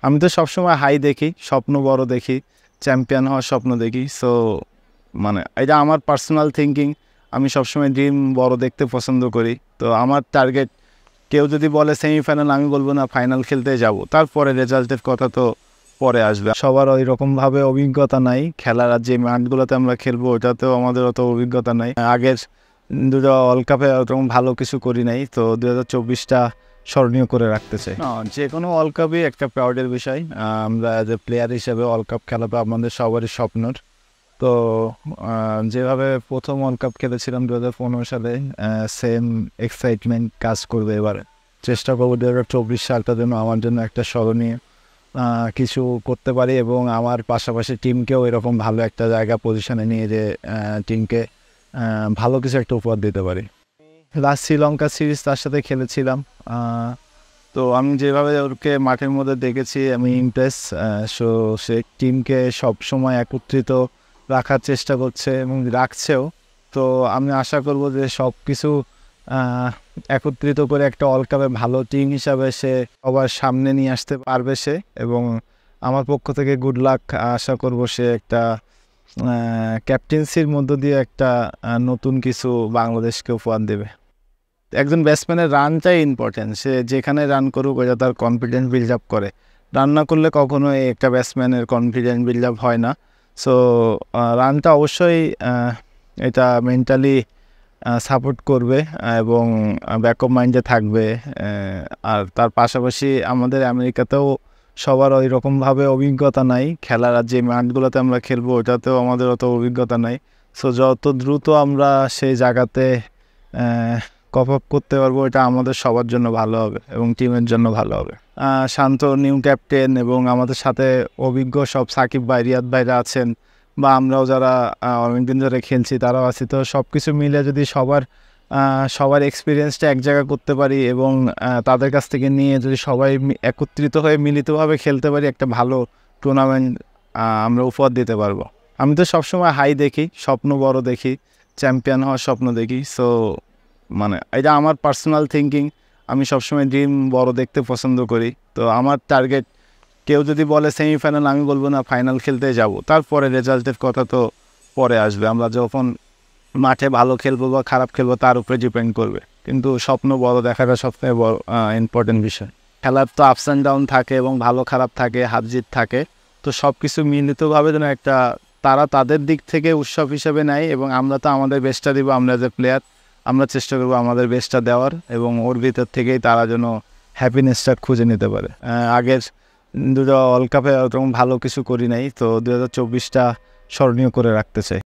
আমি তো সবসময় হাই দেখি, স্বপ্ন বড় দেখি, চ্যাম্পিয়ন হওয়ার স্বপ্ন দেখি। সো এটা আমার পার্সোনাল থিঙ্কিং। আমি সবসময় ড্রিম বড় দেখতে পছন্দ করি। তো আমার টার্গেট, কেউ যদি বলে সেমিফাইনাল, আমি বলবো না, ফাইনাল খেলতে যাব। তারপরে রেজাল্টের কথা তো পরে আসবে। সবার ওই রকমভাবে অভিজ্ঞতা নাই, খেলার আর যে মাঠগুলোতে আমরা খেলবো ওটাতেও আমাদের অত অভিজ্ঞতা নাই। আগের দুটো ওয়ার্ল্ড কাপে ওরকম ভালো কিছু করি নাই, তো 2024টা স্মরণীয় করে রাখতে চাই। যে কোনো ওয়ার্ল্ড কাপই একটা প্রাউডের বিষয়। আমরা অ্যাজ এ প্লেয়ার হিসেবে ওয়ার্ল্ড কাপ খেলাটা আমাদের সবারই স্বপ্নর। তো যেভাবে প্রথম ওয়ার্ল্ড কাপ খেলেছিলাম 2015 সালে, সেম এক্সাইটমেন্ট কাজ করবে এবার। চেষ্টা করবো 2024 সালটা যেন আমার জন্য একটা স্মরণীয় কিছু করতে পারি, এবং আমার পাশাপাশি টিমকেও এরকম ভালো একটা জায়গা পজিশনে নিয়ে যে টিমকে ভালো কিছু একটা উপহার দিতে পারি। লাস্ট শ্রীলঙ্কা সিরিজ তার সাথে খেলেছিলাম। তো আমি যেভাবে ওকে মাঠের মধ্যে দেখেছি, আমি ইমপ্রেস। সো সে টিমকে সবসময় একত্রিত রাখার চেষ্টা করছে এবং রাখছেও। তো আমি আশা করব যে সব কিছু একত্রিত করে একটা ওয়ার্ল্ড কাপে ভালো টিম হিসাবে সে সবার সামনে নিয়ে আসতে পারবে সে। এবং আমার পক্ষ থেকে গুড লাক। আশা করব সে একটা ক্যাপ্টেন্সির মধ্য দিয়ে একটা নতুন কিছু বাংলাদেশকে উপহার দেবে। একজন ব্যাটসম্যানের রানটাই ইম্পর্টেন্ট। সে যেখানে রান করুক ওটা তার কনফিডেন্স বিল্ড আপ করে। রান না করলে কখনোই একটা ব্যাটসম্যানের কনফিডেন্স বিল্ড আপ হয় না। সো রানটা অবশ্যই এটা মেন্টালি সাপোর্ট করবে এবং ব্যাকআপ মাইন্ডে থাকবে। আর তার পাশাপাশি আমাদের আমেরিকাতেও সবার ওই রকমভাবে অভিজ্ঞতা নাই, খেলার আর যে মাঠগুলোতে আমরা খেলবো ওটাতেও আমাদের অত অভিজ্ঞতা নাই। সো যত দ্রুত আমরা সেই জায়গাতে কপ আপ করতে পারবো, এটা আমাদের সবার জন্য ভালো হবে এবং টিমের জন্য ভালো হবে। শান্ত নিউ ক্যাপ্টেন এবং আমাদের সাথে অভিজ্ঞ সব সাকিব ভাই, রিয়াদ ভাইরা আছেন, বা আমরাও যারা অনেকদিন ধরে খেলছি তারাও আছি। তো সব কিছু মিলে যদি সবার এক্সপিরিয়েন্সটা এক জায়গায় করতে পারি এবং তাদের কাছ থেকে নিয়ে যদি সবাই একত্রিত হয়ে মিলিতভাবে খেলতে পারি, একটা ভালো টুর্নামেন্ট আমরা উপহার দিতে পারবো। আমি তো সবসময় হাই দেখি, স্বপ্ন বড় দেখি, চ্যাম্পিয়ন হওয়ার স্বপ্ন দেখি। সো এটা আমার পার্সোনাল থিঙ্কিং। আমি সবসময় ড্রিম বড় দেখতে পছন্দ করি। তো আমার টার্গেট, কেউ যদি বলে সেমিফাইনাল, আমি বলবো না, ফাইনাল খেলতে যাব। তারপরে রেজাল্টের কথা তো পরে আসবে। আমরা যখন মাঠে ভালো খেলবো বা খারাপ খেলবো তার উপরে ডিপেন্ড করবে, কিন্তু স্বপ্ন বড় দেখাটা সবথেকে বড় ইম্পর্টেন্ট বিষয়। খেলার তো আপস অ্যান্ড ডাউন থাকে এবং ভালো খারাপ থাকে, হার জিত থাকে। তো সব কিছু মিলিতভাবে যেন একটা তারা তাদের দিক থেকে উৎসব হিসেবে নেয় এবং আমরা তো আমাদের বেস্টটা দিব। আমরা যে প্লেয়ার, আমরা চেষ্টা করবো আমাদের বেস্টটা দেওয়ার, এবং ওর ভিতর থেকেই তারা যেন হ্যাপিনেসটা খুঁজে নিতে পারে। আগের দুটো ওয়ার্ল্ড কাপে ওরকম ভালো কিছু করি নাই, তো 2024টা স্মরণীয় করে রাখতে চাই।